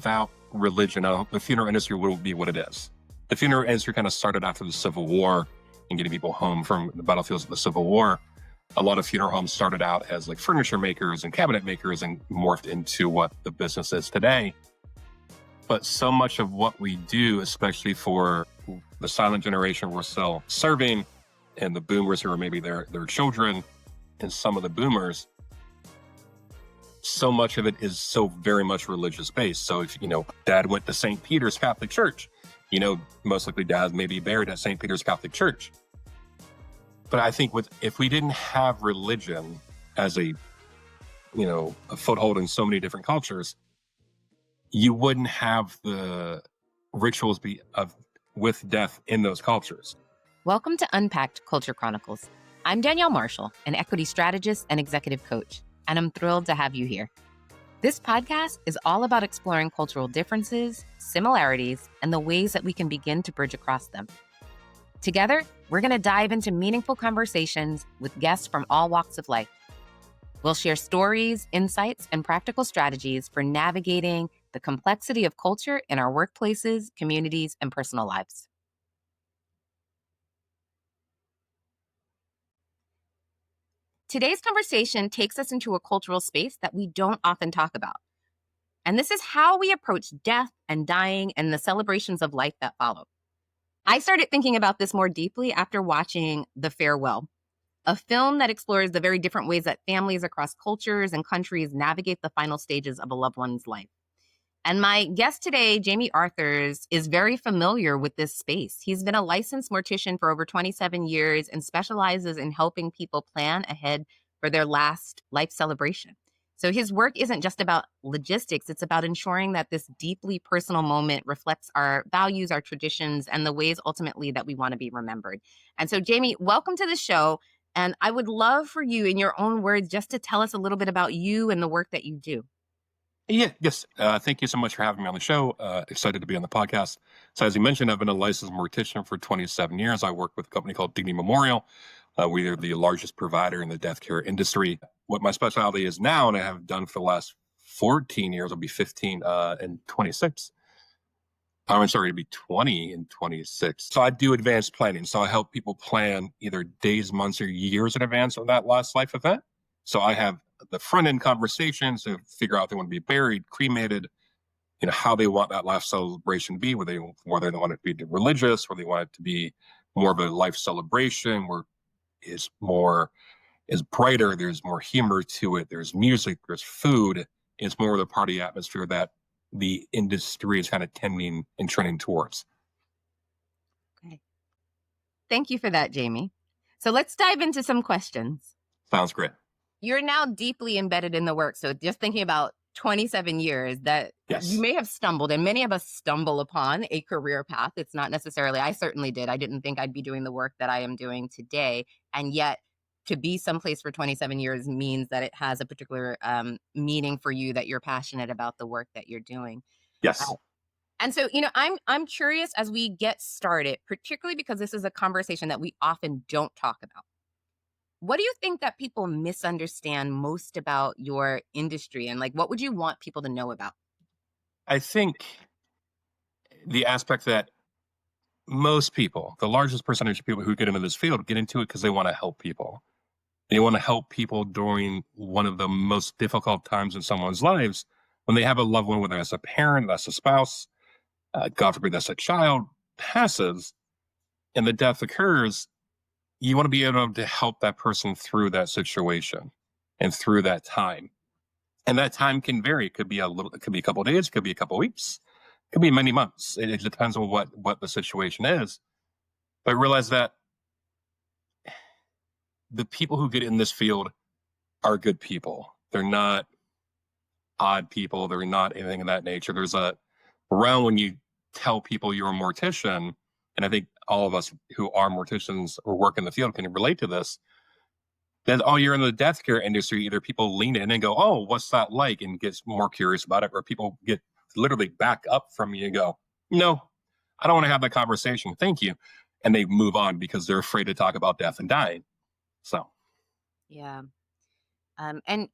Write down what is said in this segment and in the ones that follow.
without religion, the funeral industry wouldn't be what it is. The funeral industry kind of started after the Civil War and getting people home from the battlefields of the Civil War. A lot of funeral homes started out as like furniture makers and cabinet makers and morphed into what the business is today. But so much of what we do, especially for the silent generation we're still serving, and the boomers who are maybe their children, and some of the boomers, so much of it is so very much religious based. So if, dad went to St. Peter's Catholic Church, most likely dad may be buried at St. Peter's Catholic Church. But I think if we didn't have religion as a foothold in so many different cultures, you wouldn't have the rituals with death in those cultures. Welcome to Unpacked Culture Chronicles. I'm Danielle Marshall, an equity strategist and executive coach, and I'm thrilled to have you here. This podcast is all about exploring cultural differences, similarities, and the ways that we can begin to bridge across them. Together, we're going to dive into meaningful conversations with guests from all walks of life. We'll share stories, insights, and practical strategies for navigating the complexity of culture in our workplaces, communities, and personal lives. Today's conversation takes us into a cultural space that we don't often talk about. And this is how we approach death and dying and the celebrations of life that follow. I started thinking about this more deeply after watching The Farewell, a film that explores the very different ways that families across cultures and countries navigate the final stages of a loved one's life. And my guest today, Jamie Arthurs, is very familiar with this space. He's been a licensed mortician for over 27 years and specializes in helping people plan ahead for their last life celebration. So his work isn't just about logistics, it's about ensuring that this deeply personal moment reflects our values, our traditions, and the ways ultimately that we want to be remembered. And so Jamie, welcome to the show. And I would love for you, in your own words, just to tell us a little bit about you and the work that you do. Yes. Thank you so much for having me on the show. Excited to be on the podcast. So as you mentioned, I've been a licensed mortician for 27 years. I work with a company called Dignity Memorial. We are the largest provider in the death care industry. What my specialty is now, and I have done for the last 14 years, will be 15 and 26. I'm sorry, it'll be 20 and 26. So I do advanced planning. So I help people plan either days, months, or years in advance of that last life event. So I have the front end conversations to figure out if they want to be buried, cremated, how they want that life celebration to be, whether they want it to be religious, whether they want it to be more of a life celebration where is brighter, there's more humor to it, there's music, there's food. It's more of the party atmosphere that the industry is kind of tending and trending towards. Okay. Thank you for that, Jamie. So let's dive into some questions. Sounds great. You're now deeply embedded in the work. So just thinking about 27 years that Yes. You may have stumbled, and many of us stumble upon a career path. It's not necessarily, I certainly did. I didn't think I'd be doing the work that I am doing today. And yet to be someplace for 27 years means that it has a particular meaning for you, that you're passionate about the work that you're doing. Yes. And so, I'm curious as we get started, particularly because this is a conversation that we often don't talk about. What do you think that people misunderstand most about your industry, and what would you want people to know about? I think the aspect that most people, the largest percentage of people who get into this field, get into it because they want to help people. They want to help people during one of the most difficult times in someone's lives when they have a loved one, whether that's a parent, that's a spouse, God forbid that's a child, passes, and the death occurs. You want to be able to help that person through that situation and through that time. And that time can vary. It could be it could be a couple of days, it could be a couple of weeks, it could be many months. It depends on what the situation is. But realize that the people who get in this field are good people. They're not odd people. They're not anything of that nature. There's around when you tell people you're a mortician, and I think all of us who are morticians or work in the field can relate to this, that, you're in the death care industry, either people lean in and go, oh, what's that like? And get more curious about it, or people get literally back up from you and go, no, I don't want to have that conversation. Thank you. And they move on because they're afraid to talk about death and dying. So. Yeah. And,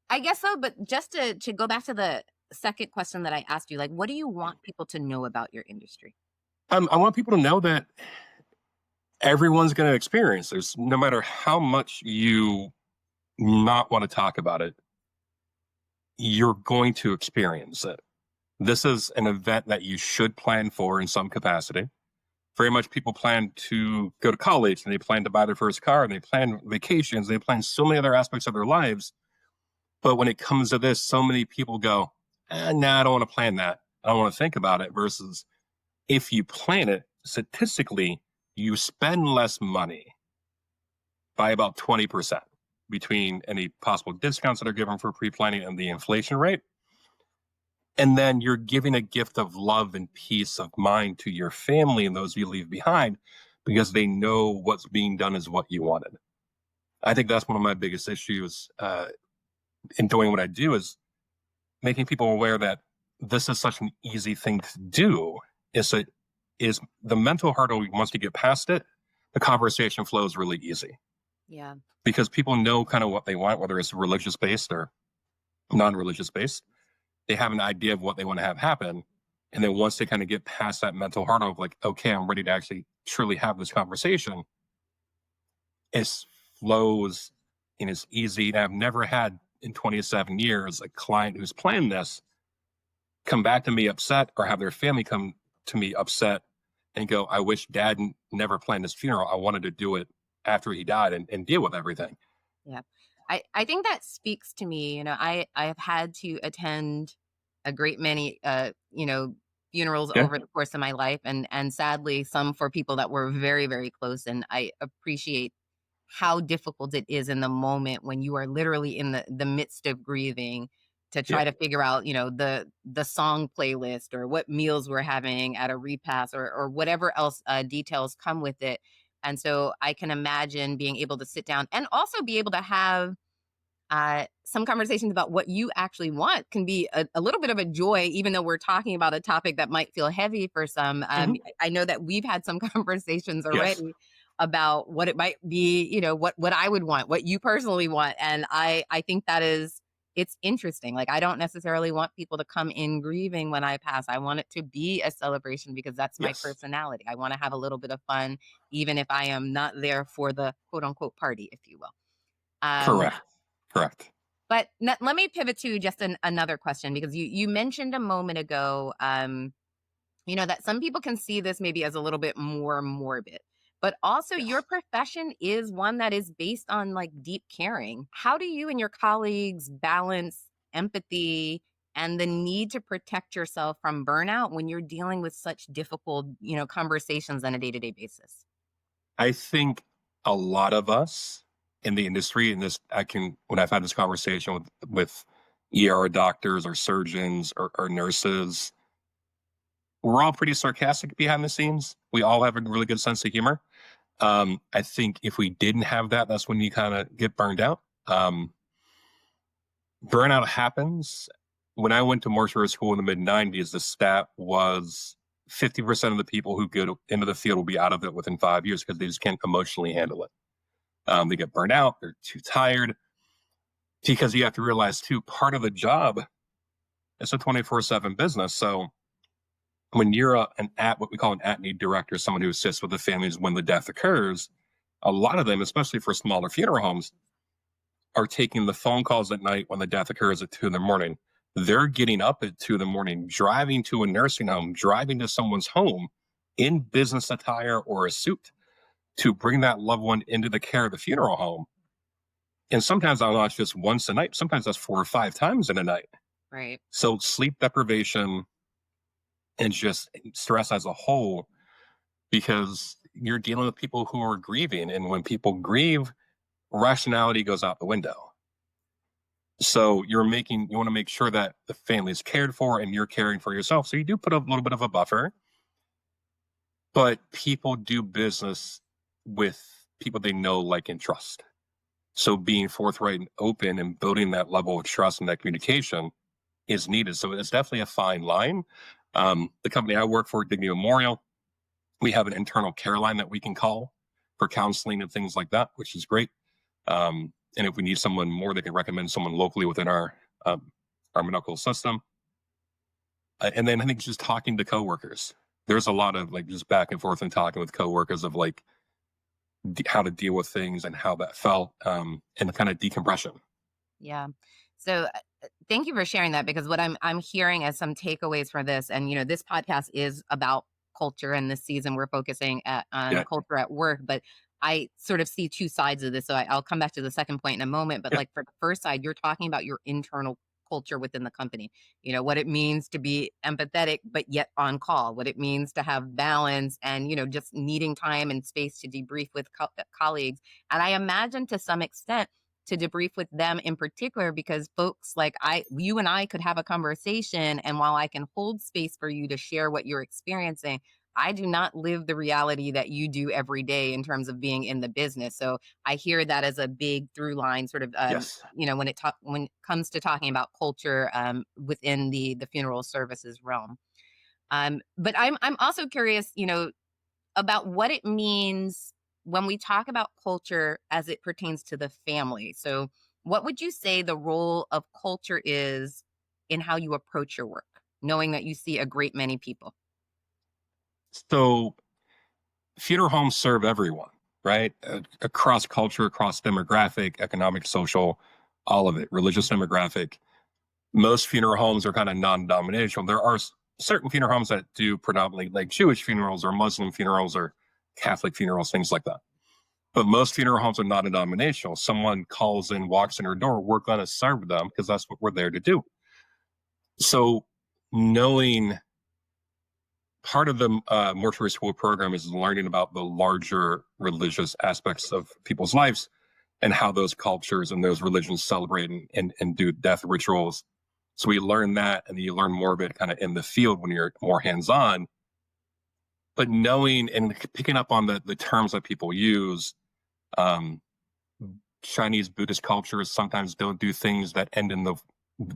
I guess so, but just to go back to second question that I asked you, like, what do you want people to know about your industry? I want people to know that everyone's going to experience this, no matter how much you not want to talk about it, you're going to experience it. This is an event that you should plan for in some capacity. Very much people plan to go to college and they plan to buy their first car and they plan vacations, they plan so many other aspects of their lives. But when it comes to this, so many people go, nah, I don't want to plan that. I don't want to think about it. Versus if you plan it, statistically, you spend less money by about 20% between any possible discounts that are given for pre-planning and the inflation rate. And then you're giving a gift of love and peace of mind to your family and those you leave behind because they know what's being done is what you wanted. I think that's one of my biggest issues in doing what I do is making people aware that this is such an easy thing to do. Is the mental hurdle, once you get past it, the conversation flows really easy. Yeah. Because people know kind of what they want, whether it's religious based or non-religious based. They have an idea of what they want to have happen. And then once they kind of get past that mental hurdle of like, okay, I'm ready to actually truly have this conversation, it flows and it's easy. And I've never had in 27 years a client who's planned this come back to me upset or have their family come to me upset and go, I wish dad never planned his funeral. I wanted to do it after he died and deal with everything. Yeah. I think that speaks to me. I have had to attend a great many, funerals Yeah. over the course of my life, and sadly, some for people that were very, very close. And I appreciate how difficult it is in the moment when you are literally in the midst of grieving to Yeah. try to figure out, the song playlist or what meals we're having at a repast or whatever else details come with it. And so I can imagine being able to sit down and also be able to have some conversations about what you actually want can be a little bit of a joy, even though we're talking about a topic that might feel heavy for some. Mhm. I know that we've had some conversations Yes. already about what it might be, what I would want, what you personally want. And I think it's interesting. Like, I don't necessarily want people to come in grieving when I pass. I want it to be a celebration because that's my Yes. personality. I want to have a little bit of fun, even if I am not there for the quote unquote party, if you will. Um, Correct. Correct. but let me pivot to just another question, because you mentioned a moment ago, that some people can see this maybe as a little bit more morbid, but also your Yes. profession is one that is based on like deep caring. How do you and your colleagues balance empathy and the need to protect yourself from burnout when you're dealing with such difficult, conversations on a day-to-day basis? I think a lot of us in the industry, and this when I've had this conversation with ER doctors or surgeons or nurses, we're all pretty sarcastic behind the scenes. We all have a really good sense of humor. I think if we didn't have that, that's when you kind of get burned out. Burnout happens. When I went to mortuary school in the mid 90s, the stat was 50% of the people who go into the field will be out of it within 5 years because they just can't emotionally handle it. They get burned out. They're too tired because you have to realize too, part of the job is a 24/7 business. So when you're what we call an at-need director, someone who assists with the families when the death occurs, a lot of them, especially for smaller funeral homes, are taking the phone calls at night when the death occurs at 2 in the morning. They're getting up at 2 in the morning, driving to a nursing home, driving to someone's home in business attire or a suit to bring that loved one into the care of the funeral home. And sometimes I'll not just once a night, sometimes that's 4 or 5 times in a night. Right. So sleep deprivation and just stress as a whole, because you're dealing with people who are grieving. And when people grieve, rationality goes out the window. So you want to make sure that the family is cared for and you're caring for yourself. So you do put a little bit of a buffer, but people do business with people they know, like, and trust. So being forthright and open and building that level of trust and that communication is needed. So it's definitely a fine line. The company I work for, Dignity Memorial, we have an internal care line that we can call for counseling and things like that, which is great. And if we need someone more, they can recommend someone locally within our medical system. And then I think just talking to coworkers. There's a lot of like just back and forth and talking with coworkers of like how to deal with things and how that felt, and kind of decompression. Yeah. So thank you for sharing that, because what I'm hearing as some takeaways for this, and this podcast is about culture, and this season we're focusing on Yeah, culture at work, but I sort of see two sides of this. So I'll come back to the second point in a moment. But yeah, like for the first side, you're talking about your internal culture within the company. What it means to be empathetic but yet on call, what it means to have balance, and just needing time and space to debrief with colleagues. And I imagine to some extent to debrief with them in particular, because folks like you and I could have a conversation, and while I can hold space for you to share what you're experiencing, I do not live the reality that you do every day in terms of being in the business. So I hear that as a big through line, sort of, yes. when it comes to talking about culture within the funeral services realm. But I'm also curious, about what it means when we talk about culture as it pertains to the family. So, what would you say the role of culture is in how you approach your work, knowing that you see a great many people? So funeral homes serve everyone, right? Across culture, across demographic, economic, social, all of it, religious demographic. Most funeral homes are kind of non-denominational. There are certain funeral homes that do predominantly like Jewish funerals or Muslim funerals or Catholic funerals, things like that. But most funeral homes are non-denominational. Someone calls in, walks in her door, we're going to serve them because that's what we're there to do. So knowing part of the mortuary school program is learning about the larger religious aspects of people's lives and how those cultures and those religions celebrate and do death rituals. So we learn that, and you learn more of it kind of in the field when you're more hands-on. But knowing and picking up on the terms that people use, um, Chinese Buddhist cultures sometimes don't do things that end in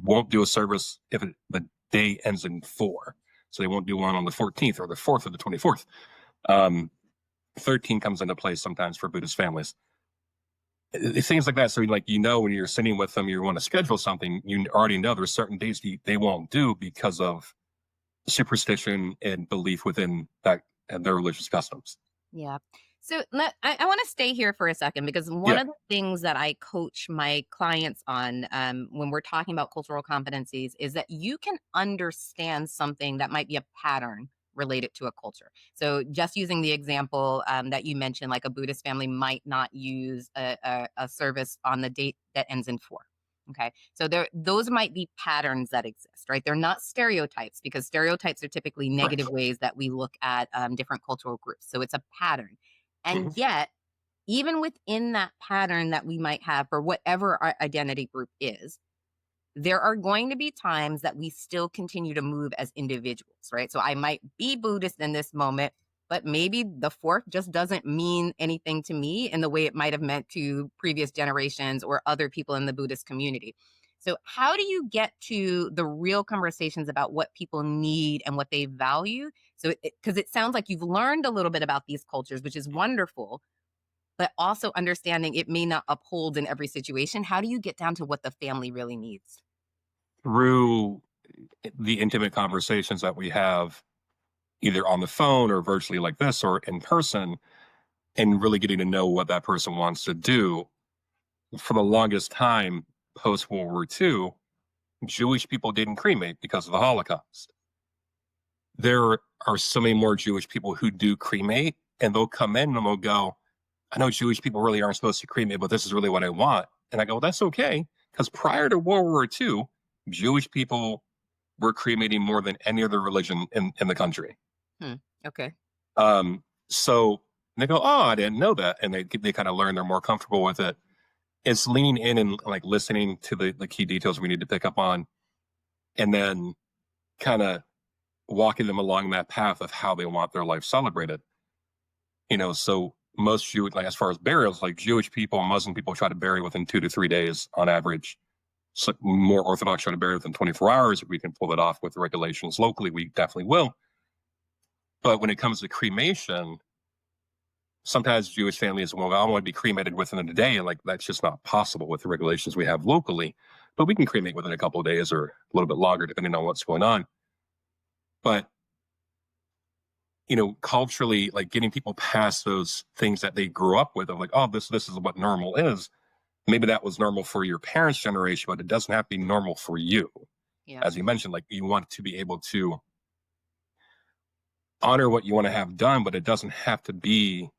won't do a service if the day ends in 4. So they won't do one on the 14th or the 4th or the 24th. 13 comes into play sometimes for Buddhist families. Things like that. So like, when you're sitting with them, you want to schedule something, you already know there's certain days they won't do because of superstition and belief within that and their religious customs. Yeah. So I want to stay here for a second, because one Yeah. of the things that I coach my clients on when we're talking about cultural competencies is that you can understand something that might be a pattern related to a culture. So just using the example that you mentioned, like a Buddhist family might not use a service on the date that ends in 4. Okay. So those might be patterns that exist, right? They're not stereotypes, because stereotypes are typically Right. negative ways that we look at different cultural groups. So it's a pattern. And Hmm. yet, even within that pattern that we might have for whatever our identity group is, there are going to be times that we still continue to move as individuals, right? So I might be Buddhist in this moment, but maybe the 4th just doesn't mean anything to me in the way it might have meant to previous generations or other people in the Buddhist community. So, how do you get to the real conversations about what people need and what they value? So, because it sounds like you've learned a little bit about these cultures, which is wonderful, but also understanding it may not uphold in every situation. How do you get down to what the family really needs? Through the intimate conversations that we have, either on the phone or virtually like this or in person, and really getting to know what that person wants to do. For the longest time, post World War II, Jewish people didn't cremate because of the Holocaust. There are so many more Jewish people who do cremate, and they'll come in and they'll go, I know Jewish people really aren't supposed to cremate, but this is really what I want. And I go, that's okay. Because prior to World War II, Jewish people were cremating more than any other religion in the country. Hmm. Okay. So they go, oh, I didn't know that. And they kind of learn, they're more comfortable with it. It's leaning in and like listening to the key details we need to pick up on, and then kind of walking them along that path of how they want their life celebrated. So most Jewish, like as far as burials, like Jewish people and Muslim people try to bury within 2 to 3 days on average. So more Orthodox try to bury within 24 hours. If we can pull it off with the regulations locally, we definitely will. But when it comes to cremation, sometimes Jewish families, well, I want to be cremated within a day. And like, that's just not possible with the regulations we have locally. But we can cremate within a couple of days or a little bit longer, depending on what's going on. But, culturally, like getting people past those things that they grew up with of like, oh, this is what normal is. Maybe that was normal for your parents' generation, but it doesn't have to be normal for you. Yeah. As you mentioned, like you want to be able to honor what you want to have done, but it doesn't have to be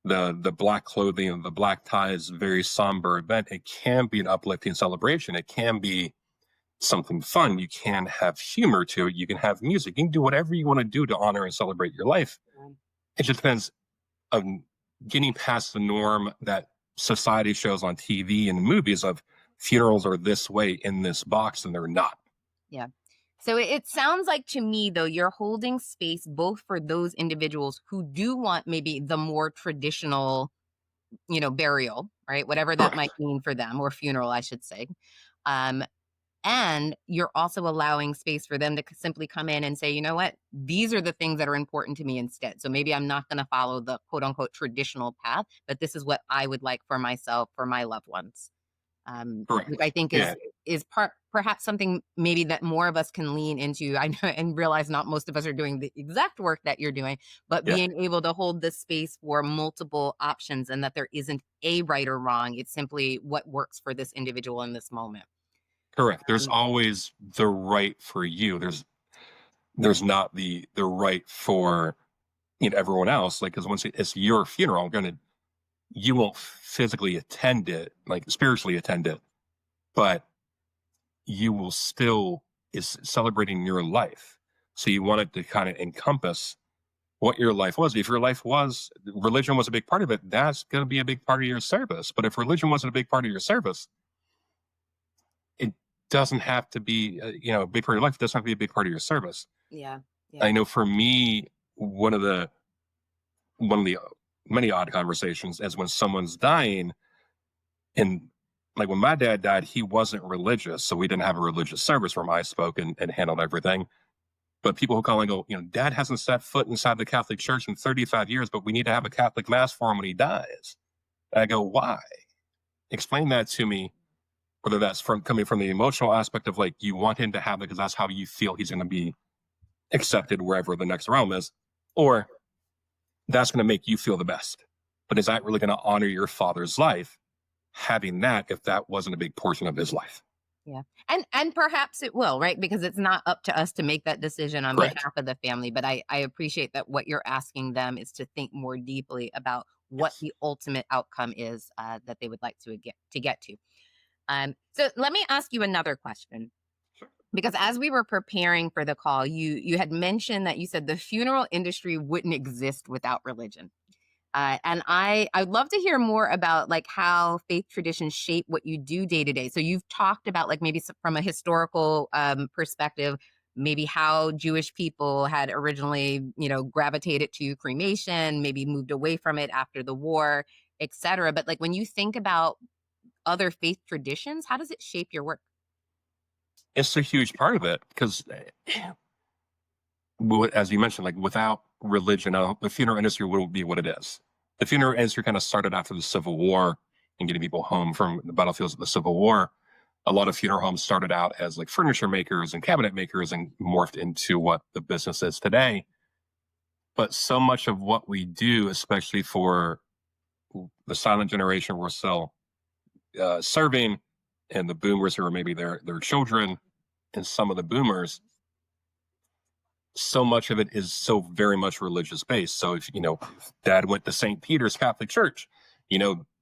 the black clothing and the black ties, very somber event. It can be an uplifting celebration. It can be something fun. You can have humor to it. You can have music. You can do whatever you want to do to honor and celebrate your life. It just depends on getting past the norm that society shows on TV and movies of funerals are this way in this box, and they're not. Yeah. So it sounds like to me, though, you're holding space both for those individuals who do want maybe the more traditional, burial, right? Whatever that might Correct. mean for them, or funeral, I should say. Um, and you're also allowing space for them to simply come in and say, you know what, these are the things that are important to me instead. So maybe I'm not going to follow the quote unquote traditional path, but this is what I would like for myself, for my loved ones. Which Correct. I think Yeah. is perhaps something maybe that more of us can lean into. I know and realize not most of us are doing the exact work that you're doing, but Yeah. being able to hold this space for multiple options and that there isn't a right or wrong. It's simply what works for this individual in this moment. Correct. There's Um, always the right for you. There's not the right for everyone else. Like, because once it's your funeral, you won't physically attend it, like spiritually attend it, but you will still is celebrating your life. So you want it to kind of encompass what your life was. If your life was religion was a big part of it, that's going to be a big part of your service. But if religion wasn't a big part of your service, it doesn't have to be a big part of your life. It doesn't have to be a big part of your service. yeah. Yeah. I know for me, one of the many odd conversations is when someone's dying. And like when my dad died, he wasn't religious, so we didn't have a religious service where I spoke and handled everything. But people who call and go, Dad hasn't set foot inside the Catholic Church in 35 years, but we need to have a Catholic mass for him when he dies. And I go, why? Explain that to me. Whether that's coming from the emotional aspect of like you want him to have it because that's how you feel he's going to be accepted wherever the next realm is, or that's going to make you feel the best. But is that really going to honor your father's life? Having that if that wasn't a big portion of his life. Yeah. And perhaps it will, right? Because it's not up to us to make that decision on Correct. behalf of the family. But I appreciate that what you're asking them is to think more deeply about what Yes. the ultimate outcome is that they would like to get to. So let me ask you another question. Sure. Because as we were preparing for the call, you had mentioned that you said the funeral industry wouldn't exist without religion. And I'd love to hear more about like how faith traditions shape what you do day to day. So you've talked about like maybe from a historical perspective, maybe how Jewish people had originally, gravitated to cremation, maybe moved away from it after the war, etc. But like when you think about other faith traditions, how does it shape your work? It's a huge part of it because, as you mentioned, like without religion, the funeral industry wouldn't be what it is. The funeral industry kind of started after the Civil War and getting people home from the battlefields of the Civil War. A lot of funeral homes started out as like furniture makers and cabinet makers and morphed into what the business is today. But so much of what we do, especially for the silent generation we're still serving, and the boomers who are maybe their children, and some of the boomers, so much of it is so very much religious based. So if dad went to St. Peter's Catholic Church,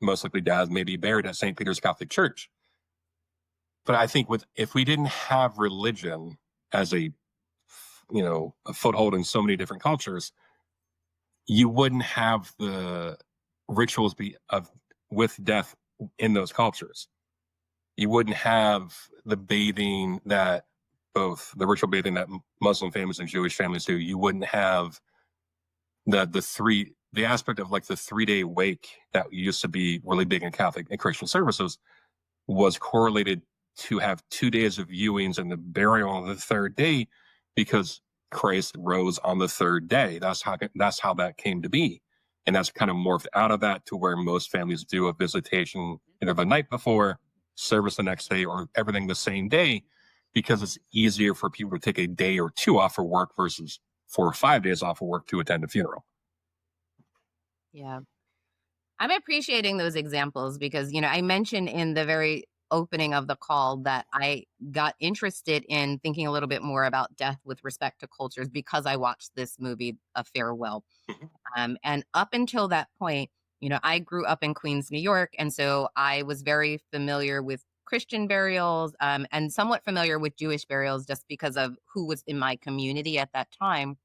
most likely dad may be buried at St. Peter's Catholic Church. But I think if we didn't have religion as a foothold in so many different cultures, you wouldn't have the rituals with death in those cultures. You wouldn't have the bathing that both the ritual bathing that Muslim families and Jewish families do. You wouldn't have the aspect of like the 3-day wake that used to be really big in Catholic and Christian services was correlated to have 2 days of viewings and the burial on the third day because Christ rose on the third day. That's how that came to be. And that's kind of morphed out of that to where most families do a visitation either the night before, service the next day, or everything the same day, because it's easier for people to take a day or two off of work versus 4 or 5 days off of work to attend a funeral. Yeah. I'm appreciating those examples because, I mentioned in the very opening of the call that I got interested in thinking a little bit more about death with respect to cultures because I watched this movie, A Farewell. Mhm. And up until that point, I grew up in Queens, New York. And so I was very familiar with Christian burials, and somewhat familiar with Jewish burials just because of who was in my community at that time.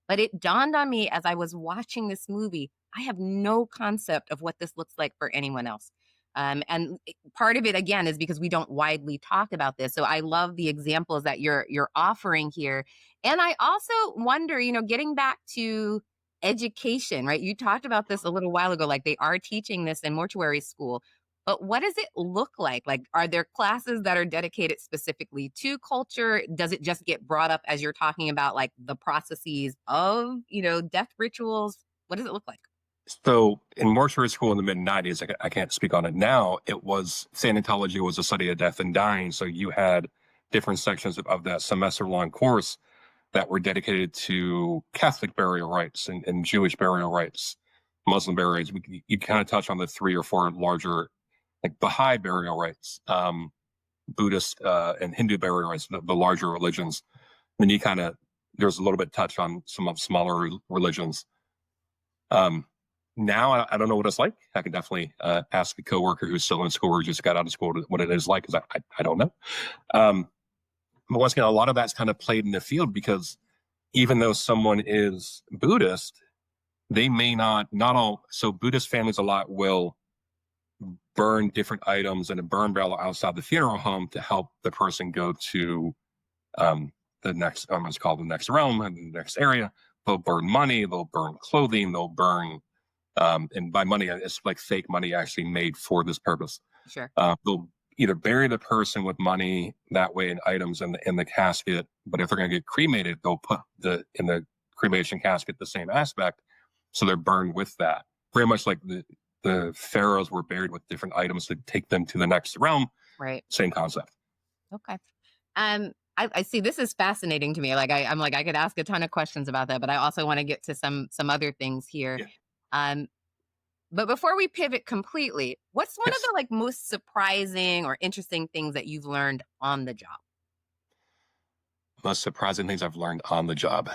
But it dawned on me as I was watching this movie, I have no concept of what this looks like for anyone else. And part of it again is because we don't widely talk about this. So I love the examples that you're offering here. And I also wonder, getting back to education, right? You talked about this a little while ago, like they are teaching this in mortuary school. But what does it look like? Like, are there classes that are dedicated specifically to culture? Does it just get brought up as you're talking about like the processes of, death rituals? What does it look like? So in mortuary school in the mid 90s, I can't speak on it now. It was Thanatology was a study of death and dying. So you had different sections of that semester long course that were dedicated to Catholic burial rites and Jewish burial rites, Muslim burial rites. You kind of touch on the 3 or 4 larger, like Baha'i burial rites, Buddhist and Hindu burial rites, the larger religions. Then you kind of, there's a little bit touch on some of smaller religions. Now I don't know what it's like. I can definitely ask a coworker who's still in school or just got out of school what it is like, because I don't know. But once again, a lot of that's kind of played in the field because even though someone is Buddhist, they may not all. So Buddhist families a lot will burn different items in a burn barrel outside the funeral home to help the person go to the next, what's called the next realm and the next area. They'll burn money, they'll burn clothing, they'll burn, and by money, it's like fake money actually made for this purpose. Sure. They'll either bury the person with money that way and items in the casket, but if they're going to get cremated, they'll put in the cremation casket the same aspect, so they're burned with that. Very much like the pharaohs were buried with different items to take them to the next realm. Right. Same concept. Okay. I see this is fascinating to me. Like I'm like I could ask a ton of questions about that, but I also want to get to some other things here. Yeah. Um, but before we pivot completely, what's one of Yes. the like most surprising or interesting things that you've learned on the job? Most surprising things I've learned on the job.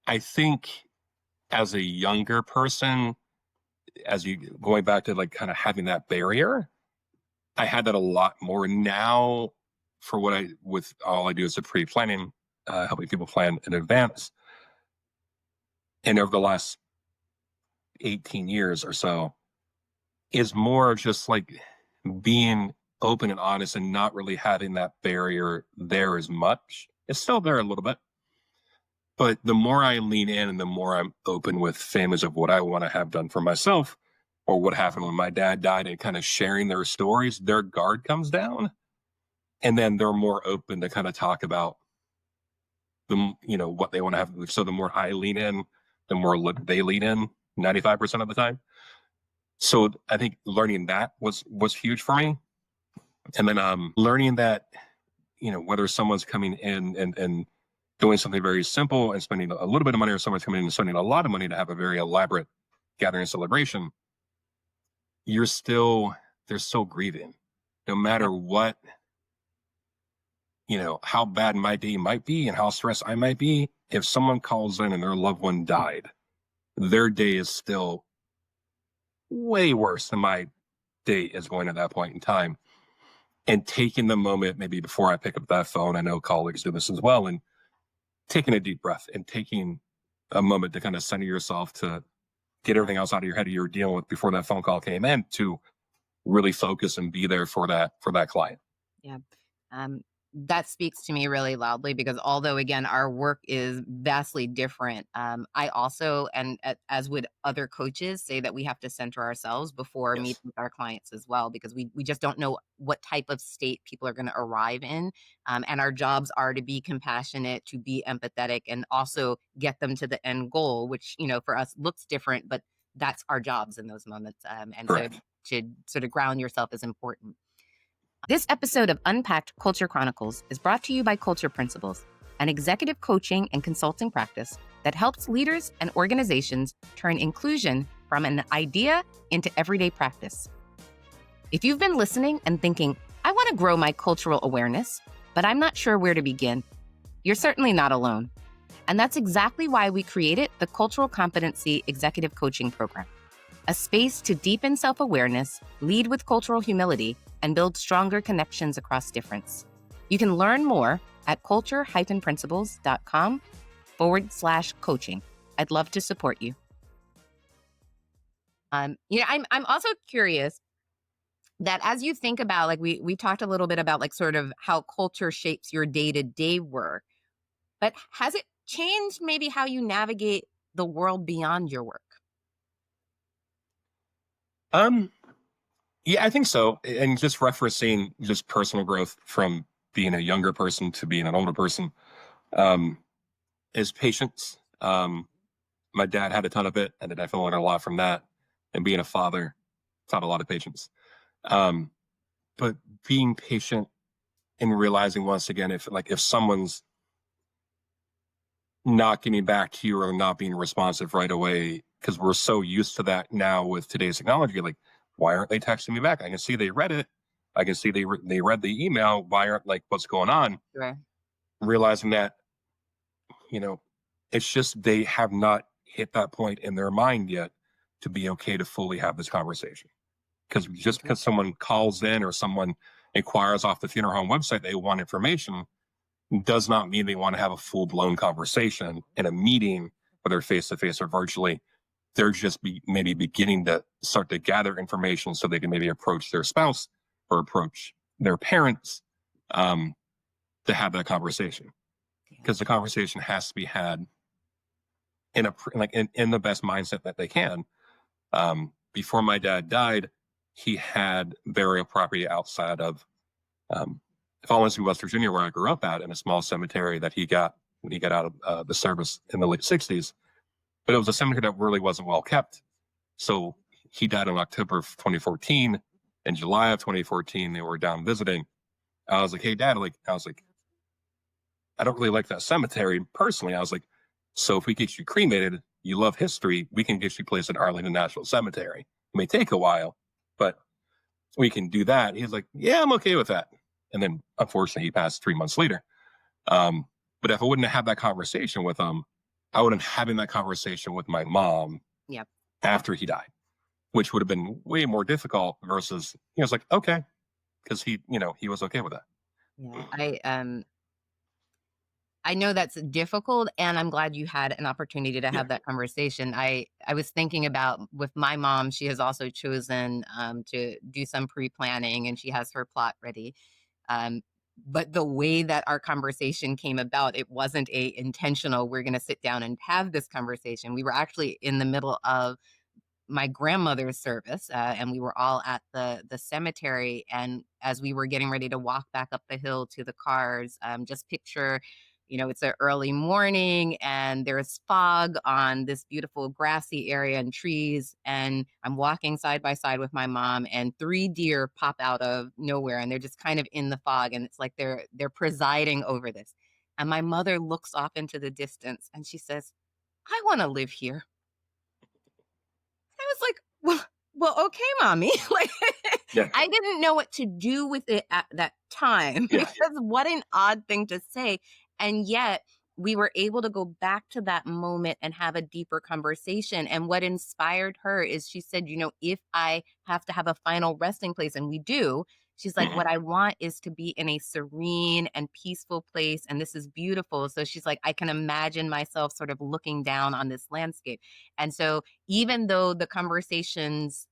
I think as a younger person, as you going back to like kind of having that barrier, I had that a lot more now. For with all I do is the pre-planning, helping people plan in advance. And over the last 18 years or so, is more just like being open and honest and not really having that barrier there as much. It's still there a little bit, but the more I lean in and the more I'm open with families of what I want to have done for myself or what happened when my dad died and kind of sharing their stories, their guard comes down. And then they're more open to kind of talk about what they want to have. So the more I lean in, the more they lean in 95% of the time. So I think learning that was huge for me. And then learning that, whether someone's coming in and doing something very simple and spending a little bit of money, or someone's coming in and spending a lot of money to have a very elaborate gathering and celebration, they're still grieving. No matter what, how bad my day might be and how stressed I might be, if someone calls in and their loved one died, their day is still way worse than my day is going at that point in time. And taking the moment, maybe before I pick up that phone, I know colleagues do this as well, and taking a deep breath and taking a moment to kind of center yourself to get everything else out of your head you're dealing with before that phone call came in, to really focus and be there for that client. Yeah. Um, that speaks to me really loudly because although again our work is vastly different, I also as would other coaches say that we have to center ourselves before Yes. meeting with our clients as well because we just don't know what type of state people are going to arrive in, and our jobs are to be compassionate, to be empathetic, and also get them to the end goal, which for us looks different, but that's our jobs in those moments, and so Correct. to sort of ground yourself is important. This episode of Unpacked Culture Chronicles is brought to you by Culture Principles, an executive coaching and consulting practice that helps leaders and organizations turn inclusion from an idea into everyday practice. If you've been listening and thinking, I want to grow my cultural awareness, but I'm not sure where to begin, you're certainly not alone. And that's exactly why we created the Cultural Competency Executive Coaching Program, a space to deepen self-awareness, lead with cultural humility, and build stronger connections across difference. You can learn more at culture-principles.com/coaching. I'd love to support you. I'm also curious that as you think about, like we talked a little bit about like sort of how culture shapes your day-to-day work, but has it changed maybe how you navigate the world beyond your work? Yeah, I think so. And just referencing just personal growth from being a younger person to being an older person, um, is patience. My dad had a ton of it, and I definitely learned a lot from that. And being a father taught a lot of patience. Um, but being patient and realizing once again, if someone's not getting back to you or not being responsive right away, because we're so used to that now with today's technology, like, why aren't they texting me back? I can see they read it. I can see they read the email. Why aren't, like, what's going on? Sure. Realizing that, it's just they have not hit that point in their mind yet to be okay to fully have this conversation. Because just because someone calls in or someone inquires off the funeral home website, they want information, does not mean they want to have a full-blown conversation in a meeting, whether face-to-face or virtually. They're just maybe beginning to start to gather information so they can maybe approach their spouse or approach their parents, to have that conversation. Because the conversation has to be had in the best mindset that they can. Before my dad died, he had burial property outside of Fallsview, West Virginia, where I grew up at, in a small cemetery that he got when he got out of the service in the late 60s. But it was a cemetery that really wasn't well kept. So he died in October of 2014. In July of 2014, they were down visiting. I was like, hey, Dad, I don't really like that cemetery personally. I was like, so if we get you cremated, you love history, we can get you placed at Arlington National Cemetery. It may take a while, but we can do that. He's like, yeah, I'm okay with that. And then unfortunately he passed 3 months later. But if I wouldn't have had that conversation with him, I would have been having that conversation with my mom after he died, which would have been way more difficult versus he was like, okay, because he was okay with that. Yeah, I know that's difficult, and I'm glad you had an opportunity to have that conversation. I was thinking about with my mom, she has also chosen to do some pre-planning, and she has her plot ready. But the way that our conversation came about, it wasn't a intentional, we're going to sit down and have this conversation. We were actually in the middle of my grandmother's service, and we were all at the cemetery. And as we were getting ready to walk back up the hill to the cars, just picture, it's an early morning and there's fog on this beautiful grassy area and trees. And I'm walking side by side with my mom, and 3 deer pop out of nowhere, and they're just kind of in the fog. And it's like they're presiding over this. And my mother looks off into the distance and she says, I want to live here. I was like, well, okay, mommy. I didn't know what to do with it at that time because what an odd thing to say. And yet we were able to go back to that moment and have a deeper conversation. And what inspired her is she said, if I have to have a final resting place, and we do, she's like, what I want is to be in a serene and peaceful place. And this is beautiful. So she's like, I can imagine myself sort of looking down on this landscape. And so even though the conversations,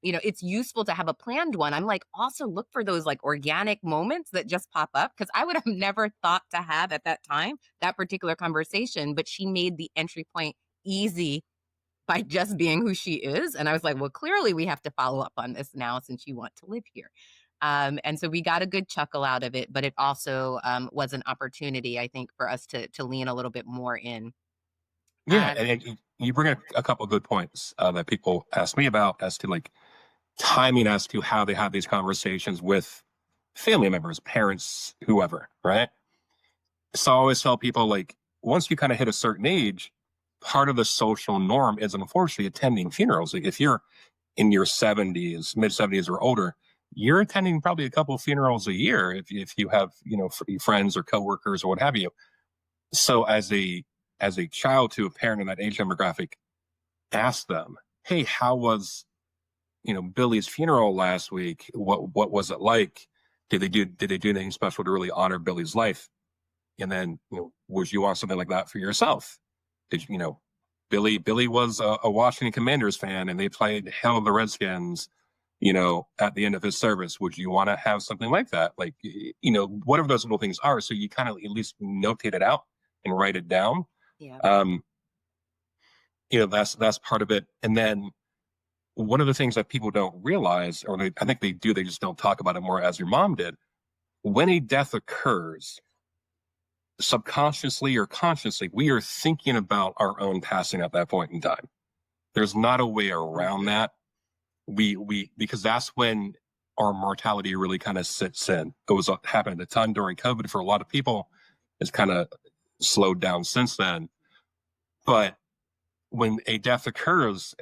it's useful to have a planned one, I'm like, also look for those like organic moments that just pop up, because I would have never thought to have at that time that particular conversation, but she made the entry point easy by just being who she is. And I was like, well, clearly we have to follow up on this now since you want to live here. And so we got a good chuckle out of it, but it also was an opportunity, I think, for us to lean a little bit more in. Yeah, and you bring up a couple of good points that people ask me about as to like timing, as to how they have these conversations with family members, parents, whoever, right? So I always tell people, like, once you kind of hit a certain age, part of the social norm is unfortunately attending funerals. Like, if you're in your 70s, mid 70s or older, you're attending probably a couple of funerals a year if you have, friends or coworkers or what have you. So as a child to a parent in that age demographic, ask them, hey, how was, Billy's funeral last week? What was it like? Did they do anything special to really honor Billy's life? And then, would you want something like that for yourself? Did Billy was a Washington Commanders fan, and they played hell of the Redskins, at the end of his service. Would you want to have something like that? Like, whatever those little things are. So you kind of at least notate it out and write it down. Yeah. That's part of it. And then one of the things that people don't realize, or I think they do, they just don't talk about it more, as your mom did. When a death occurs, subconsciously or consciously, we are thinking about our own passing at that point in time. There's not a way around that. Because that's when our mortality really kind of sits in. It was happened a ton during COVID for a lot of people. It's kind of slowed down since then. But when a death occurs,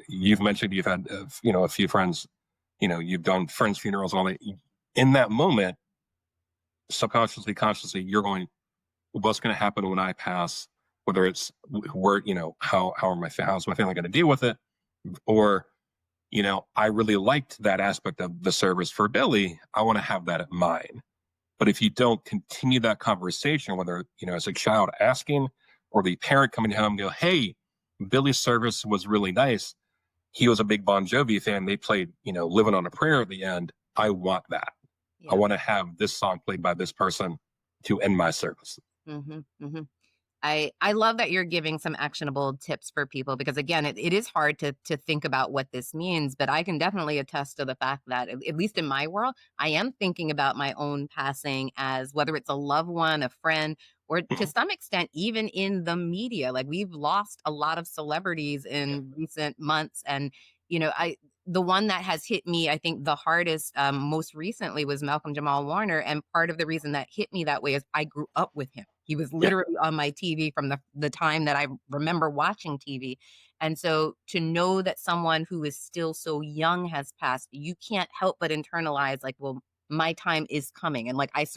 you've mentioned you've had, a few friends, you've done friends' funerals and all that. In that moment, subconsciously, consciously, you're going, what's going to happen when I pass? Whether it's where, how's my family going to deal with it? Or, I really liked that aspect of the service for Billy. I want to have that at mine. But if you don't continue that conversation, whether, as a child asking or the parent coming home and go, hey, Billy's service was really nice. He was a big Bon Jovi fan. They played, Living on a Prayer at the end. I want that. Yeah. I want to have this song played by this person to end my service. Mm-hmm, mm-hmm. I love that you're giving some actionable tips for people, because again, it is hard to think about what this means, but I can definitely attest to the fact that at least in my world, I am thinking about my own passing as whether it's a loved one, a friend, or to some extent, even in the media. Like, we've lost a lot of celebrities in recent months. And, the one that has hit me, I think, the hardest most recently was Malcolm Jamal Warner. And part of the reason that hit me that way is I grew up with him. He was literally on my TV from the time that I remember watching TV. And so to know that someone who is still so young has passed, you can't help but internalize, like, well, my time is coming. And like, I'm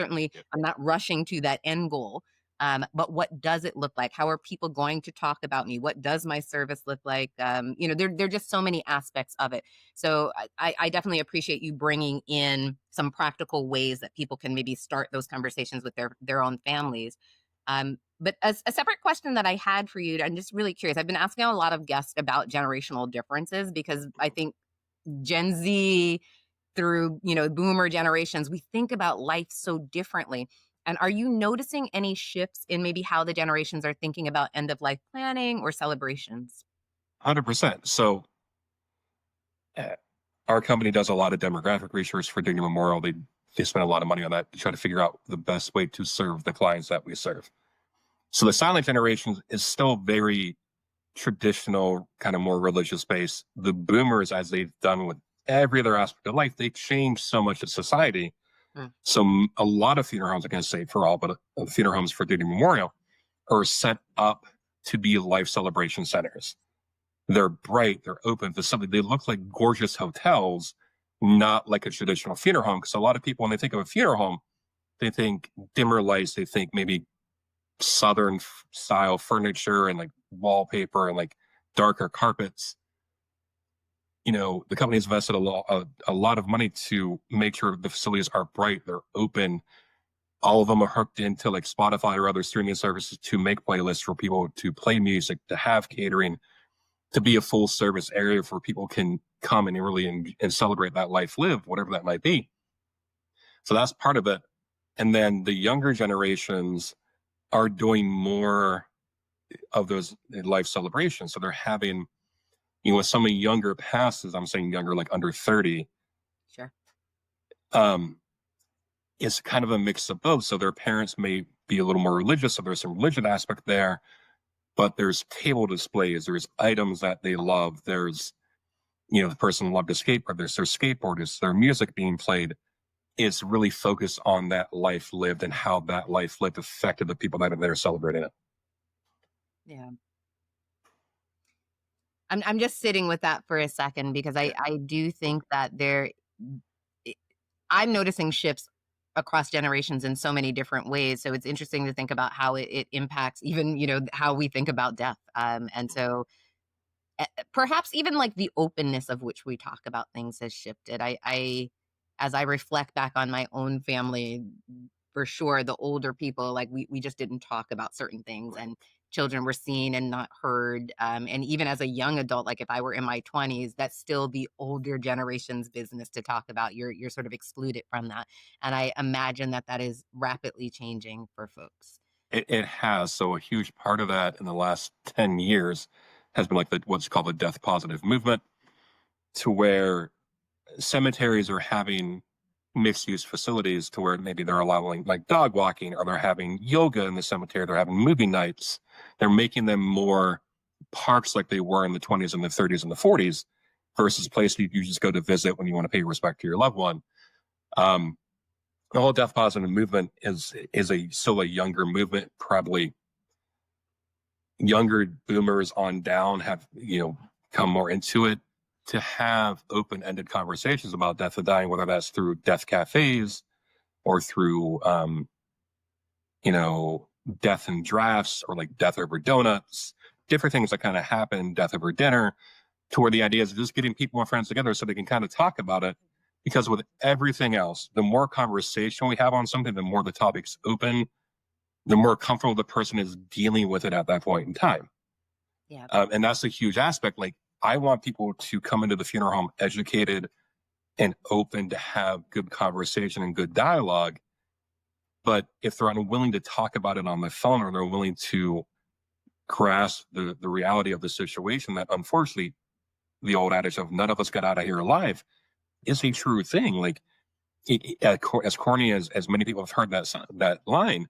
not rushing to that end goal. But what does it look like? How are people going to talk about me? What does my service look like? There are just so many aspects of it. So I definitely appreciate you bringing in some practical ways that people can maybe start those conversations with their own families. But a separate question that I had for you, I'm just really curious. I've been asking a lot of guests about generational differences, because I think Gen Z through, boomer generations, we think about life so differently. And are you noticing any shifts in maybe how the generations are thinking about end of life planning or celebrations? 100%. So our company does a lot of demographic research for Dignity Memorial. They spend a lot of money on that to try to figure out the best way to serve the clients that we serve. So the silent generation is still very traditional, kind of more religious based. The boomers, as they've done with every other aspect of life, they change so much of society. So a lot of funeral homes, I can't say for all, but funeral homes for Dignity Memorial are set up to be life celebration centers. They're bright, they're open facility. They look like gorgeous hotels, not like a traditional funeral home. Because a lot of people, when they think of a funeral home, they think dimmer lights, they think maybe Southern style furniture and like wallpaper and like darker carpets. The company has invested a lot of money to make sure the facilities are bright, they're open. All of them are hooked into like Spotify or other streaming services to make playlists for people to play music, to have catering, to be a full service area for people can come and really and celebrate that life lived, whatever that might be. So that's part of it. And then the younger generations are doing more of those life celebrations. So they're having, with some of younger passes, I'm saying younger, like under 30. Sure. It's kind of a mix of both. So their parents may be a little more religious. So there's some religion aspect there, but there's table displays. There's items that they love. There's, the person loved to skateboard. There's their skateboard. There's their music being played. is really focused on that life lived and how that life lived affected the people that are there celebrating it. Yeah. I'm just sitting with that for a second because I do think that I'm noticing shifts across generations in so many different ways. So it's interesting to think about how it impacts even, how we think about death. And so perhaps even like the openness of which we talk about things has shifted. As I reflect back on my own family, for sure, the older people, like we just didn't talk about certain things, and children were seen and not heard. And even as a young adult, like if I were in my 20s, that's still the older generation's business to talk about. You're sort of excluded from that. And I imagine that is rapidly changing for folks. It has. So a huge part of that in the last 10 years has been like what's called the death positive movement, to where cemeteries are having mixed use facilities to where maybe they're allowing like dog walking, or they're having yoga in the cemetery, they're having movie nights. They're making them more parks like they were in the 20s and the 30s and the 40s, versus a place you just go to visit when you want to pay respect to your loved one. The whole death positive movement is still a younger movement. Probably younger boomers on down have come more into it, to have open-ended conversations about death and dying, whether that's through death cafes or through death and drafts, or like death over donuts, different things that kind of happen, death over dinner, to where the idea is just getting people and friends together so they can kind of talk about it. Because with everything else, the more conversation we have on something, the more the topic's open, the more comfortable the person is dealing with it at that point in time. Yeah. And that's a huge aspect. Like, I want people to come into the funeral home educated and open to have good conversation and good dialogue. But if they're unwilling to talk about it on the phone, or they're willing to grasp the reality of the situation, that unfortunately the old adage of none of us got out of here alive is a true thing. Like, as corny as many people have heard that line,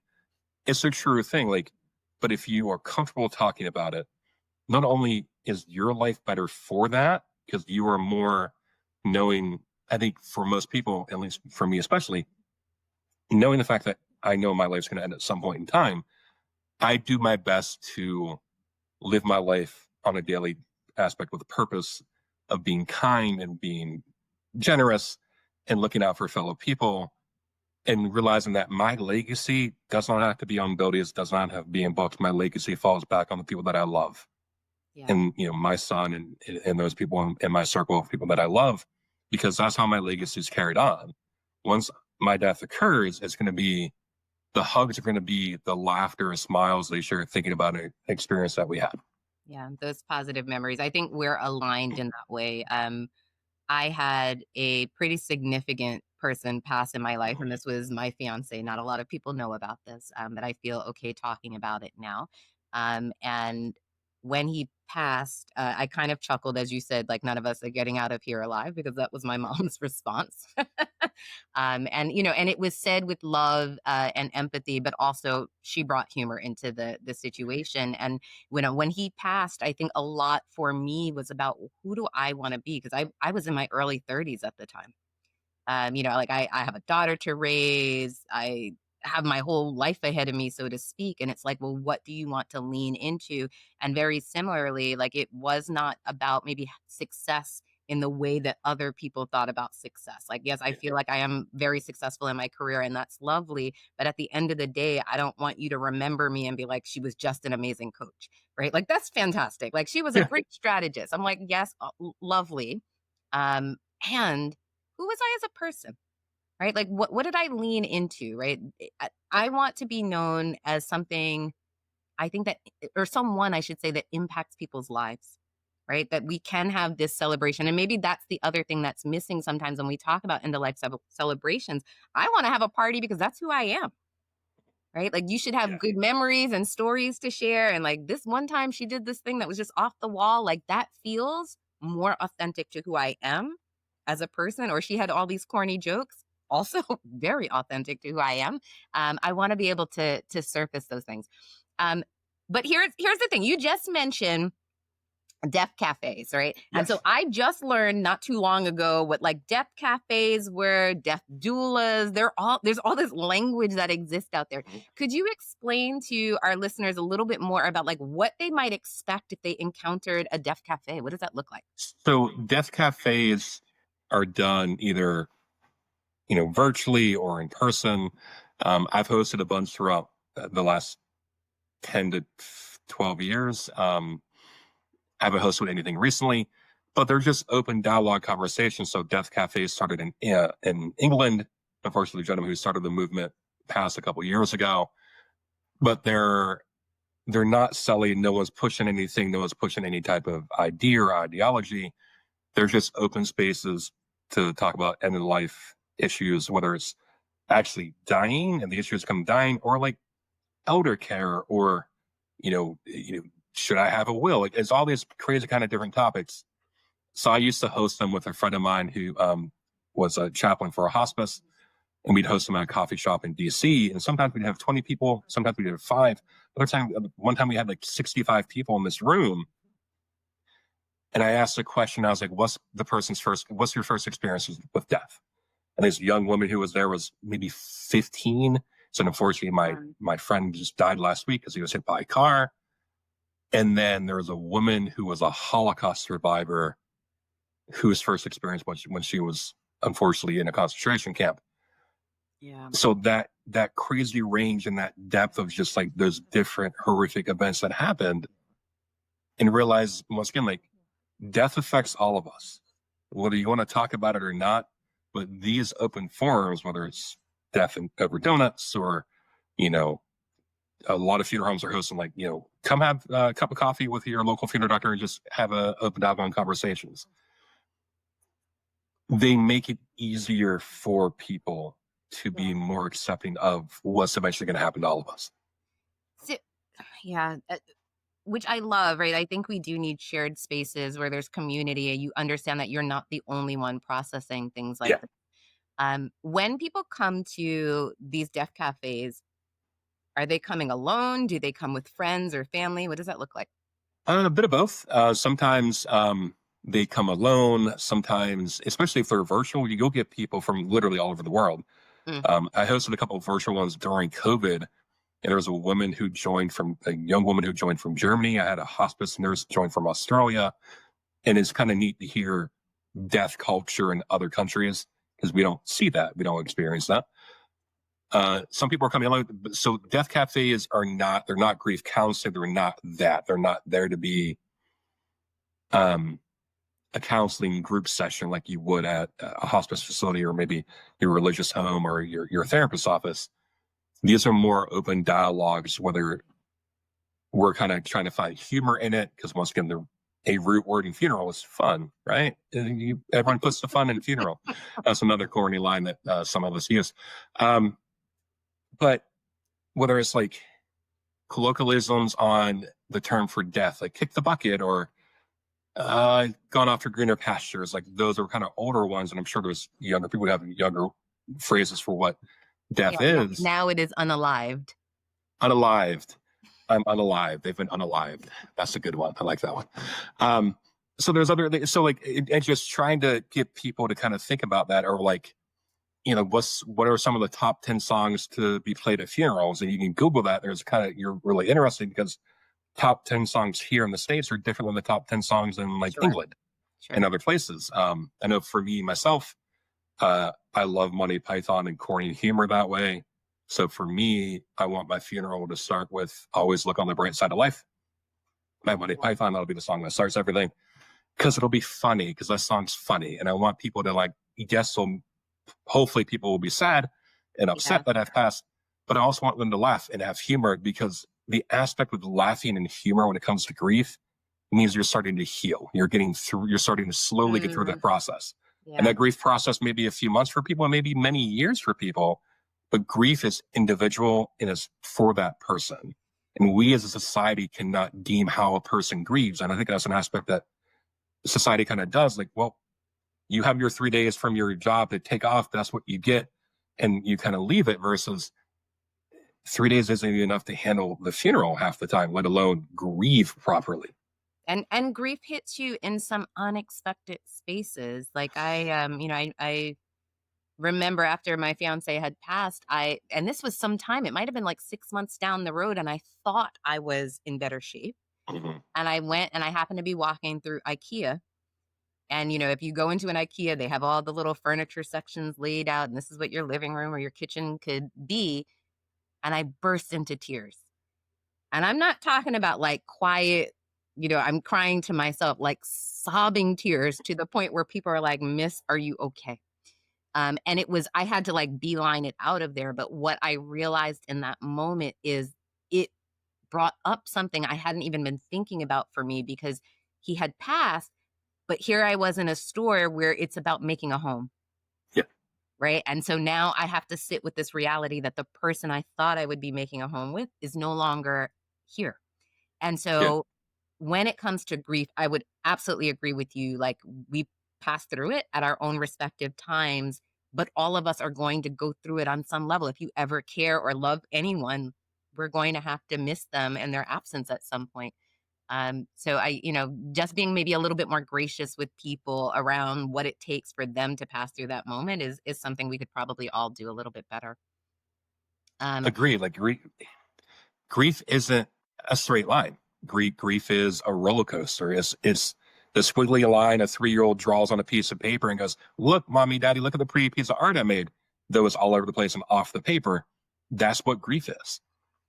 it's a true thing. Like, but if you are comfortable talking about it, not only is your life better for that, because you are more knowing, I think for most people, at least for me especially, knowing the fact that I know my life's going to end at some point in time, I do my best to live my life on a daily aspect with a purpose of being kind and being generous and looking out for fellow people, and realizing that my legacy does not have to be on buildings, does not have to be in books. My legacy falls back on the people that I love. Yeah. And my son and those people in my circle of people that I love, because that's how my legacy is carried on. Once my death occurs, it's going to be, the hugs are going to be the laughter and smiles they share thinking about an experience that we had. Yeah, those positive memories. I think we're aligned in that way. I had a pretty significant person pass in my life, and this was my fiance. Not a lot of people know about this, but I feel okay talking about it now. And when he passed, I kind of chuckled, as you said, like none of us are getting out of here alive, because that was my mom's response. And it was said with love and empathy, but also she brought humor into the situation. And when he passed, I think a lot for me was about, who do I want to be? Because I was in my early 30s at the time. Like I have a daughter to raise. I have my whole life ahead of me, so to speak. And it's like, well, what do you want to lean into? And very similarly, like it was not about maybe success in the way that other people thought about success. Like, yes, I feel like I am very successful in my career, and that's lovely. But at the end of the day, I don't want you to remember me and be like, she was just an amazing coach, right? Like, that's fantastic. Like, she was a Yeah. great strategist. I'm like, yes, lovely. And who was I as a person? Right? Like what did I lean into, right? I want to be known as something, I think that, or someone I should say, that impacts people's lives, right? That we can have this celebration. And maybe that's the other thing that's missing sometimes when we talk about end of life celebrations. I want to have a party because that's who I am. Right? Like you should have good memories and stories to share. And like, this one time she did this thing that was just off the wall. Like that feels more authentic to who I am as a person. Or she had all these corny jokes, also very authentic to who I am. I want to be able to surface those things. But here's the thing. You just mentioned deaf cafes, right? And so Yes. I just learned not too long ago what like deaf cafes were, deaf doulas, there's all this language that exists out there. Mhm. Could you explain to our listeners a little bit more about like what they might expect if they encountered a deaf cafe? What does that look like? So deaf cafes are done either, virtually or in person. I've hosted a bunch throughout the last 10 to 12 years. I haven't hosted anything recently, but they're just open dialogue conversations. So deaf cafes started in England. Unfortunately, the gentleman who started the movement passed a couple years ago, but they're not selling. No one's pushing anything. No one's pushing any type of idea or ideology. They're just open spaces to talk about end of life issues, whether it's actually dying and the issues come dying, or like elder care, or should I have a will? Like, it's all these crazy kind of different topics. So I used to host them with a friend of mine who was a chaplain for a hospice, and we'd host them at a coffee shop in DC. And sometimes we'd have 20 people, sometimes we'd have 5. One time we had like 65 people in this room. And I asked a question. I was like, what's your first experience with death? And this young woman who was there was maybe 15. So unfortunately, my friend just died last week because he was hit by a car. And then there was a woman who was a Holocaust survivor whose first experience was when she was unfortunately in a concentration camp. Yeah. So that crazy range and that depth of just like those different horrific events that happened, and realize once again, like, death affects all of us, whether you want to talk about it or not. But these open forums, whether it's death over donuts, or, a lot of funeral homes are hosting, like, come have a cup of coffee with your local funeral doctor and just have a open dialogue conversations. They make it easier for people to be more accepting of what's eventually going to happen to all of us. So, yeah, which I love, right? I think we do need shared spaces where there's community and you understand that you're not the only one processing things like Yeah. this. When people come to these deaf cafes, are they coming alone? Do they come with friends or family? What does that look like? A bit of both. Sometimes they come alone. Sometimes, especially if they're virtual, you'll get people from literally all over the world. Mm. I hosted a couple of virtual ones during COVID, and there was a young woman who joined from Germany. I had a hospice nurse join from Australia. And it's kind of neat to hear death culture in other countries, because we don't see that. We don't experience that. Some people are coming along. So death cafes they're not grief counseling. They're not that. They're not there to be a counseling group session like you would at a hospice facility, or maybe your religious home, or your therapist's office. These are more open dialogues, whether we're kind of trying to find humor in it, because once again, a root word in funeral is fun, right? Everyone puts the fun in funeral. That's another corny line that some of us use. But whether it's like colloquialisms on the term for death, like kick the bucket, or gone off to greener pastures, like those are kind of older ones. And I'm sure there's younger people who have younger phrases for what death is. Now it is unalived. Unalived. I'm unalive. They've been unalived. That's a good one. I like that one. So there's and just trying to get people to kind of think about that, or like, what are some of the top 10 songs to be played at funerals? And you can Google that. You're really interesting, because top 10 songs here in the States are different than the top 10 songs in like England and other places. I know for me, myself, I love Monty Python and corny humor that way. So for me, I want my funeral to start with "Always Look on the Bright Side of Life" by Monty Python. That'll be the song that starts everything, because it'll be funny, because that song's funny. And I want people to like, yes, so hopefully people will be sad and upset that I've passed, but I also want them to laugh and have humor, because the aspect with laughing and humor when it comes to grief means you're starting to heal. You're starting to slowly get through that process. Yeah. And that grief process may be a few months for people, and maybe many years for people, but grief is individual and is for that person. And we as a society cannot deem how a person grieves. And I think that's an aspect that society kind of does. Like, well, you have your 3 days from your job to take off. That's what you get. And you kind of leave it, versus 3 days isn't enough to handle the funeral half the time, let alone grieve properly. And grief hits you in some unexpected spaces. Like I remember after my fiance had passed, and this was some time, it might have been like 6 months down the road, and I thought I was in better shape. Mhm. And I went and I happened to be walking through IKEA. And, if you go into an IKEA, they have all the little furniture sections laid out, and this is what your living room or your kitchen could be. And I burst into tears. And I'm not talking about like quiet, I'm crying to myself, like sobbing tears to the point where people are like, Miss, are you okay? And I had to like beeline it out of there. But what I realized in that moment is it brought up something I hadn't even been thinking about for me because he had passed. But here I was in a store where it's about making a home. Yeah. Right. And so now I have to sit with this reality that the person I thought I would be making a home with is no longer here. And Yeah. so when it comes to grief, I would absolutely agree with you. Like we pass through it at our own respective times, but all of us are going to go through it on some level. If you ever care or love anyone, we're going to have to miss them and their absence at some point. So just being maybe a little bit more gracious with people around what it takes for them to pass through that moment is something we could probably all do a little bit better. Agreed. Like grief isn't a straight line. Grief is a roller coaster. It's the squiggly line a 3-year-old draws on a piece of paper and goes, "Look, mommy, daddy, look at the pretty piece of art I made." Though it's all over the place and off the paper. That's what grief is.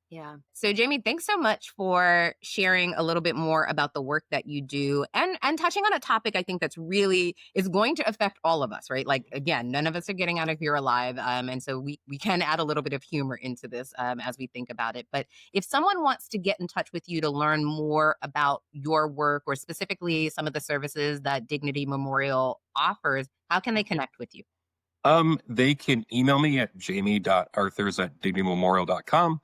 Yeah. So Jamie, thanks so much for sharing a little bit more about the work that you do and touching on a topic I think that's really is going to affect all of us, right? Like again, none of us are getting out of here alive. And so we can add a little bit of humor into this as we think about it. But if someone wants to get in touch with you to learn more about your work or specifically some of the services that Dignity Memorial offers, how can they connect with you? They can email me at jamie.arthurs@dignitymemorial.com.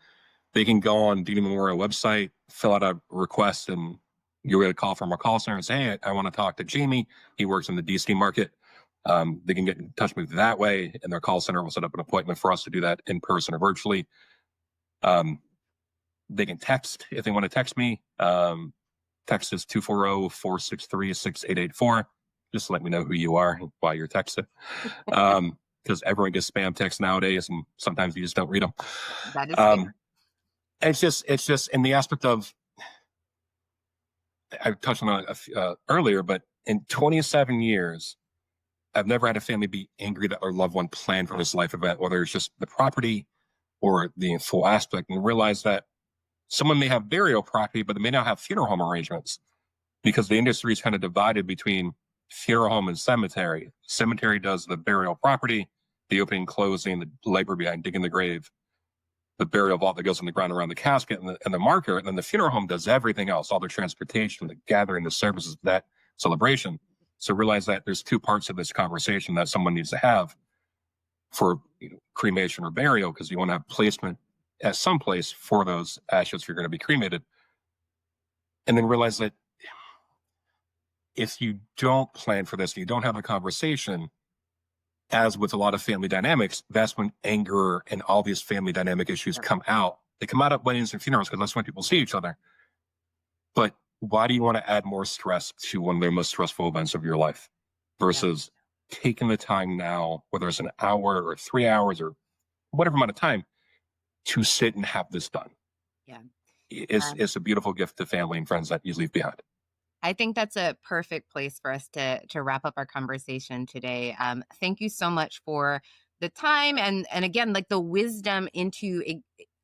They can go on Dignity Memorial website, fill out a request, and you'll get a call from our call center and say, "Hey, I want to talk to Jamie. He works in the DC market." They can get in touch with me that way, and their call center will set up an appointment for us to do that in person or virtually. Um, they can text if they want to text me. Text is 240-463-6884. Just let me know who you are while you're texting. Because everyone gets spam texts nowadays, and sometimes you just don't read them. That is fair. It's just in the aspect of, I touched on it earlier, but in 27 years, I've never had a family be angry that their loved one planned for this life event, whether it's just the property or the full aspect, and realize that someone may have burial property, but they may not have funeral home arrangements because the industry is kind of divided between funeral home and cemetery. Cemetery does the burial property, the opening, closing, the labor behind digging the grave, the burial vault that goes in the ground around the casket and the marker. And then the funeral home does everything else, all the transportation, the gathering, the services, that celebration. So realize that there's two parts of this conversation that someone needs to have for cremation or burial, because you want to have placement at some place for those ashes if you're going to be cremated. And then realize that if you don't plan for this, you don't have a conversation, as with a lot of family dynamics, that's when anger and all these family dynamic issues come out. They come out at weddings and funerals because that's when people see each other. But why do you want to add more stress to one of the most stressful events of your life versus taking the time now, whether it's an hour or 3 hours or whatever amount of time, to sit and have this done? Yeah. It's a beautiful gift to family and friends that you leave behind. I think that's a perfect place for us to wrap up our conversation today. Thank you so much for the time and again, like the wisdom into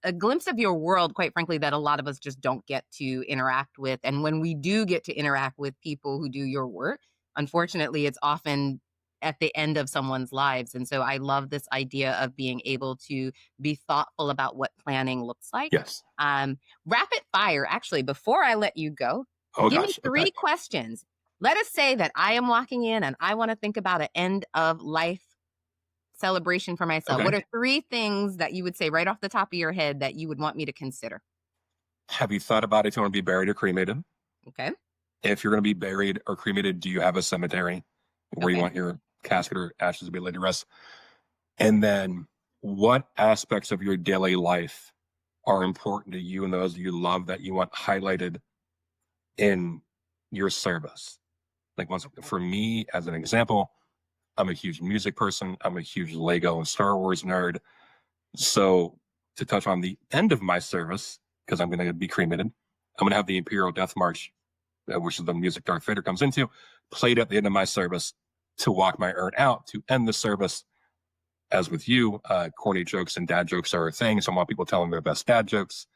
a glimpse of your world, quite frankly, that a lot of us just don't get to interact with. And when we do get to interact with people who do your work, unfortunately, it's often at the end of someone's lives. And so I love this idea of being able to be thoughtful about what planning looks like. Yes. Rapid fire, actually, before I let you go, Oh, give me gosh. 3 Okay. questions. Let us say that I am walking in and I want to think about an end of life celebration for myself. Okay. What are 3 things that you would say right off the top of your head that you would want me to consider? Have you thought about if you want to be buried or cremated? Okay. If you're going to be buried or cremated, do you have a cemetery where you Okay. want your casket or ashes to be laid to rest? And then what aspects of your daily life are important to you and those you love that you want highlighted in your service. Like for me, as an example, I'm a huge music person. I'm a huge Lego and Star Wars nerd. So to touch on the end of my service, because I'm going to be cremated, I'm going to have the Imperial Death March, which is the music Darth Vader comes into, played at the end of my service to walk my urn out to end the service. As with you, corny jokes and dad jokes are a thing. So I want people telling their best dad jokes.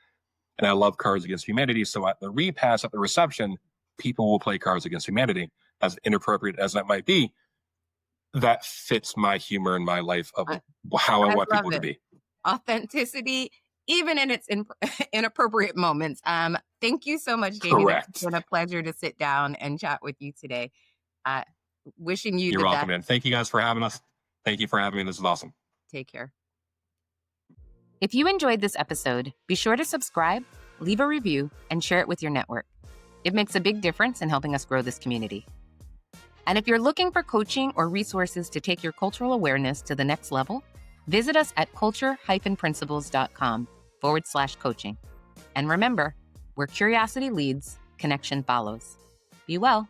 And I love Cards Against Humanity. So at the repast, at the reception, people will play Cards Against Humanity, as inappropriate as that might be. That fits my humor and my life of how I want people to be. Authenticity, even in its inappropriate moments. Thank you so much, Damien. Correct. It's been a pleasure to sit down and chat with you today. Wishing you You're the welcome, best. man. Thank you guys for having us. Thank you for having me. This is awesome. Take care. If you enjoyed this episode, be sure to subscribe, leave a review, and share it with your network. It makes a big difference in helping us grow this community. And if you're looking for coaching or resources to take your cultural awareness to the next level, visit us at culture-principles.com/coaching. And remember, where curiosity leads, connection follows. Be well.